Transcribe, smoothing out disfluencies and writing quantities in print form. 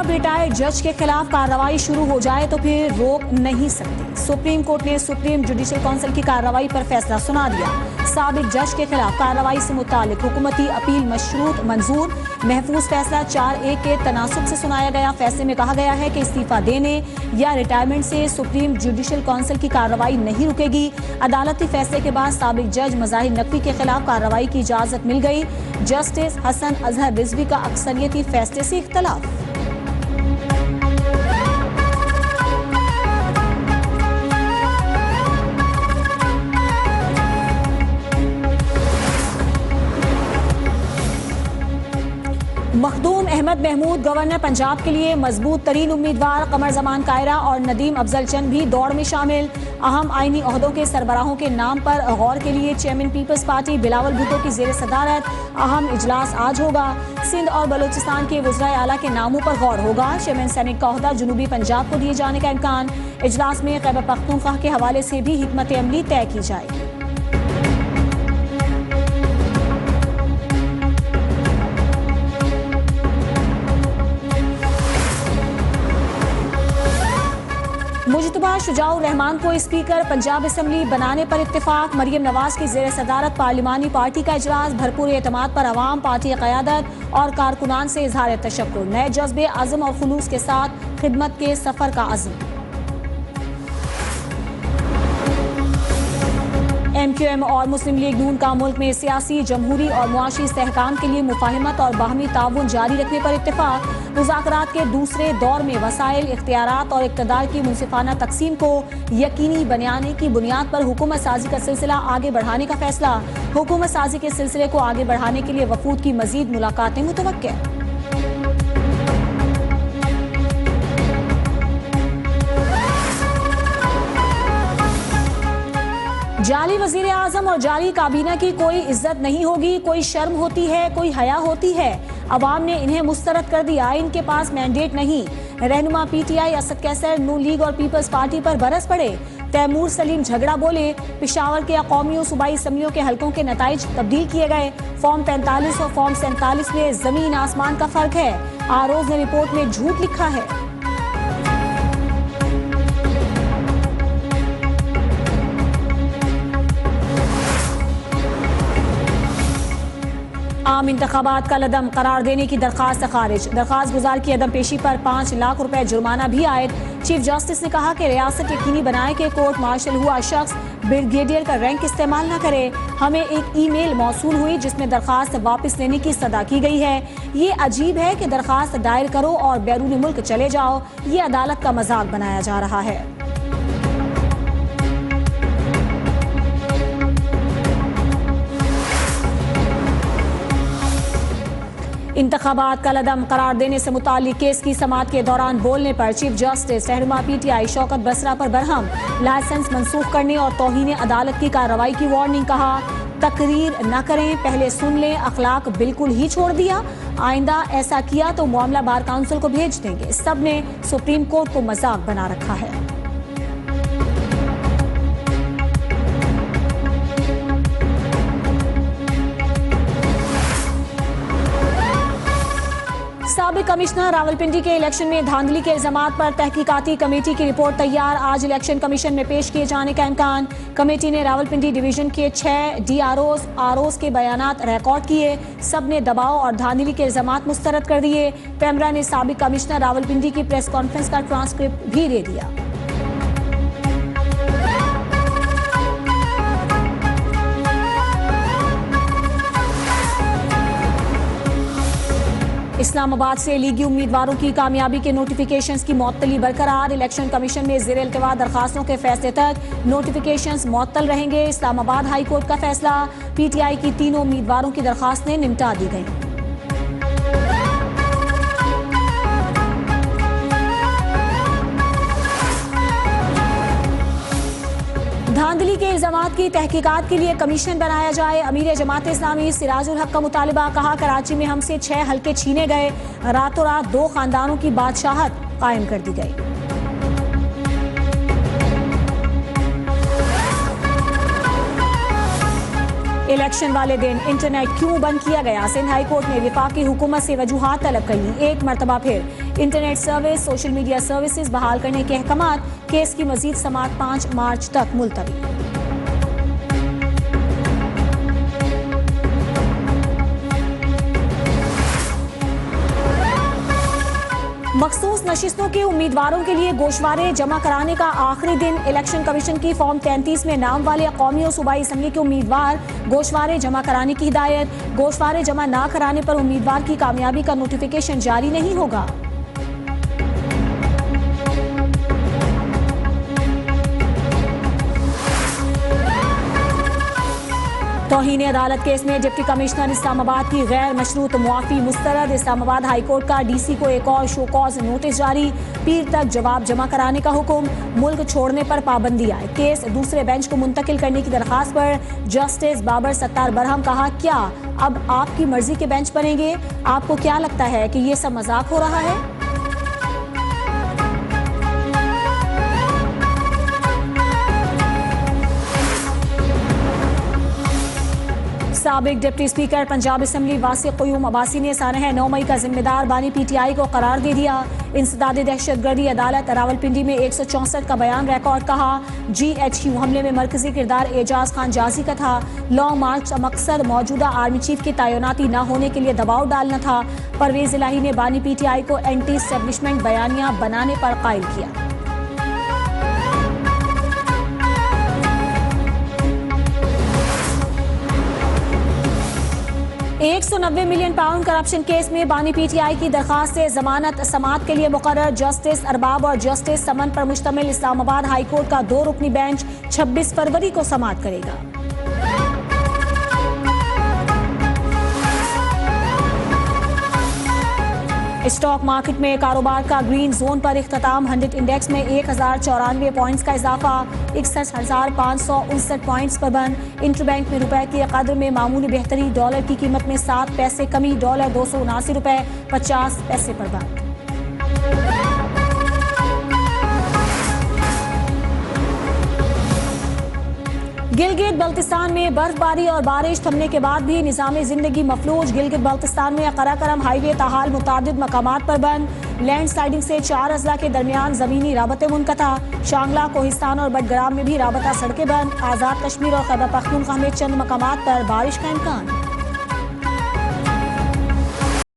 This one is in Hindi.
जब रिटायर्ड जज के खिलाफ कार्रवाई शुरू हो जाए तो फिर रोक नहीं सकते। सुप्रीम कोर्ट ने सुप्रीम जुडिशल काउंसिल की कार्रवाई पर फैसला सुना दिया। साबिक जज के खिलाफ कार्रवाई से मुतालिक हुकूमती अपील मशरूत मंजूर। महफूज फैसला 4-1 के तनासुब से सुनाया गया। फैसले में कहा गया है कि इस्तीफा देने या रिटायरमेंट से सुप्रीम जुडिशल काउंसिल की कार्रवाई नहीं रुकेगी। अदालती फैसले के बाद साबिक जज मज़ाहिर नकवी के खिलाफ कार्रवाई की इजाजत मिल गई। जस्टिस हसन अजहर रिजवी का अक्सरियती फैसले से इख्तलाफ। मखदूम अहमद महमूद गवर्नर पंजाब के लिए मजबूत तरीन उम्मीदवार। कमर जमान कायरा और नदीम अफजल चंद भी दौड़ में शामिल। अहम आईनी ओहदों के सरबराहों के नाम पर गौर के लिए चेयरमैन पीपल्स पार्टी बिलावल भुट्टो की जेर सदारत अहम इजलास आज होगा। सिंध और बलूचिस्तान के वज़राए आला के नामों पर गौर होगा। चेयरमैन सेनेट का ओहदा जनूबी पंजाब को दिए जाने का इम्कान। इजलास में खैबर पख्तूनख्वा के हवाले से भी हिकमत अमली तय की जाएगी। मुजतबा शुजाउर रहमान को स्पीकर पंजाब असम्बली बनाने पर इत्तेफाक। मरियम नवाज की जेर सदारत पार्लिमानी पार्टी का इजलास। भरपूर एतमाद पर अवाम, पार्टी क़यादत और कारकुनान से इजहार तशक्कुर। नए जज्बे, अज़म और खुलूस के साथ खिदमत के सफर का अज़्म। MQM और मुस्लिम लीग नून का मुल्क में सियासी, जमहूरी और मुआशी इस्तेहकाम के लिए मुफाहमत और बाहमी ताउन जारी रखने पर इत्तेफाक। मुज़ाकरात के दूसरे दौर में वसाइल, इख्तियारात और इक़्तिदार की मुनसिफाना तकसीम को यकीनी बनाने की बुनियाद पर हुकूमत साजी का सिलसिला आगे बढ़ाने का फैसला। हुकूमत साजी के सिलसिले को आगे बढ़ाने के लिए वफूद की मजीद मुलाकातें मुतवक्किल। जाली वजीर आजम और जाली काबीना की कोई इज्जत नहीं होगी। कोई शर्म होती है, कोई हया होती है। अवाम ने इन्हें मुस्तरद कर दिया। इनके पास मैंडेट नहीं। रहनुमा PTI असद कैसर नून लीग और पीपल्स पार्टी पर बरस पड़े। तैमूर सलीम झगड़ा बोले। पेशावर के कौमी और सूबाई असम्बलियों के हलकों के नताइज तब्दील किए गए। फॉर्म 45 और फॉर्म 47 में जमीन आसमान का फर्क है। आरोज ने रिपोर्ट में झूठ लिखा है। आम इंतखाबात का लदम करार देने की दरखास्त खारिज। दरखास्त गुजार की अदम पेशी पर 5 लाख रुपए जुर्माना भी आयद। चीफ जस्टिस ने कहा कि रियासत यकीनी बनाए कि कोर्ट मार्शल हुआ शख्स ब्रिगेडियर का रैंक इस्तेमाल न करे। हमें एक ईमेल मौसूल हुई जिसमें दरखास्त वापस लेने की सदा की गई है। ये अजीब है कि दरखास्त दायर करो और बैरून मुल्क चले जाओ। ये अदालत का मजाक बनाया जा रहा है। इंतखाबात का लदम करार देने से मुताल्लिक केस की समाअत के दौरान बोलने पर चीफ जस्टिस रहनुमा PTI शौकत बसरा पर बरहम। लाइसेंस मंसूख करने और तौहीन अदालत की कार्रवाई की वार्निंग। कहा तकरीर न करें, पहले सुन लें। अखलाक बिल्कुल ही छोड़ दिया। आइंदा ऐसा किया तो मामला बार काउंसिल को भेज देंगे। सब ने सुप्रीम कोर्ट को मजाक बना रखा है। साबिक कमिश्नर रावलपिंडी के इलेक्शन में धांधली के इल्जामात पर तहकीकाती कमेटी की रिपोर्ट तैयार। आज इलेक्शन कमीशन में पेश किए जाने का इम्कान। कमेटी ने रावलपिंडी डिवीजन के 6 DROs के बयानात रिकॉर्ड किए। सब ने दबाव और धांधली के इल्जामात मुस्तरद कर दिए। पैमरा ने साबिक कमिश्नर रावलपिंडी की प्रेस कॉन्फ्रेंस का ट्रांसक्रिप्ट भी दे दिया। इस्लामाबाद से लीगी उम्मीदवारों की कामयाबी के नोटिफिकेशंस की मुअत्तली बरकरार। इलेक्शन कमीशन में ज़ेर इल्तिवा दरखास्तों के फैसले तक नोटिफिकेशंस मुअत्तल रहेंगे। इस्लामाबाद हाई कोर्ट का फैसला। PTI की तीनों उम्मीदवारों की दरखास्तें निपटा दी गईं। धांधली के इल्जामात की तहकीकात के लिए कमीशन बनाया जाए। अमीर जमात इस्लामी सिराजुल हक का मुतालिबा। कहा कराची में हमसे 6 हल्के छीने गए। रातों रात 2 खानदानों की बादशाहत कायम कर दी गई। इलेक्शन वाले दिन इंटरनेट क्यों बंद किया गया? सिंध हाई कोर्ट ने वफाकी हुकूमत से वजूहात तलब की। एक मरतबा फिर internet service, social media services बहाल करने के अहकामात। केस की मजीद समाअत 5 मार्च तक मुलतवी। मखसूस नशिस्तों के उम्मीदवारों के लिए गोशवारे जमा कराने का आखिरी दिन। इलेक्शन कमीशन की फॉर्म 33 में नाम वाले कौमी और सूबाई असम्बली के उम्मीदवार गोशवारे जमा कराने की हिदायत। गोशवारे जमा ना कराने पर उम्मीदवार की कामयाबी का नोटिफिकेशन जारी नहीं होगा। तौहीन अदालत केस में डिप्टी कमिश्नर इस्लामाबाद की गैर मशरूत मुआफी मुस्तरद। इस्लामाबाद हाई कोर्ट का डीसी को एक और शो कॉज नोटिस जारी। पीर तक जवाब जमा कराने का हुक्म। मुल्क छोड़ने पर पाबंदी आए। केस दूसरे बेंच को मुंतकिल करने की दरखास्त पर जस्टिस बाबर सत्तार बरहम कहा, क्या अब आपकी मर्जी के बेंच बनेंगे? आपको क्या लगता है कि ये सब मजाक हो रहा है? साबिक deputy speaker Punjab assembly वासिक Qayyum Abbasi ने सानह 9 मई का जिम्मेदार बानी PTI को करार दे दिया। इंसदाद दहशतगर्दी अदालत रावलपिंडी में 164 का बयान रिकॉर्ड। कहा, GHQ हमले में मरकजी किरदार एजाज खान जाजी का था। लॉन्ग मार्च का मकसद मौजूदा आर्मी चीफ की तैनाती न होने के लिए दबाव डालना था। परवेज इलाही ने बानी PTI को एंटी एस्टेब्लिशमेंट बयानिया बनाने पर कायल किया। 190 मिलियन पाउंड करप्शन केस में बानी PTI की दरखास्त से जमानत समाअत के लिए मुकर्रर जस्टिस अरबाब और जस्टिस समन पर मुश्तमिल इस्लामाबाद हाई कोर्ट का 2 रुकनी बेंच 26 फरवरी को समाअत करेगा। स्टॉक मार्केट में कारोबार का ग्रीन जोन पर इख्तिताम। 100 इंडेक्स में 1094 पॉइंट्स का इजाफा, 61,559 पॉइंट्स पर बंद। इंटरबैंक में रुपए की कदर में मामूली बेहतरी। डॉलर की कीमत में 7 पैसे कमी। डॉलर 279 रुपए 50 पैसे पर बंद। गिलगित बल्तिस्तान में बर्फबारी और बारिश थमने के बाद भी निज़ाम जिंदगी मफलूज। गिलगित बल्तिस्तान में कराकरम हाईवे ताहाल मुतादिद मकामात पर बंद। लैंड स्लाइडिंग से 4 अजला के दरमियान जमीनी राबते मुनक़ता। शांगला, कोहिस्तान और बडग्राम में भी राबता सड़कें बंद। आज़ाद कश्मीर और खैबर पख्तूनख्वा में चंद मकामात पर बारिश का इम्कान।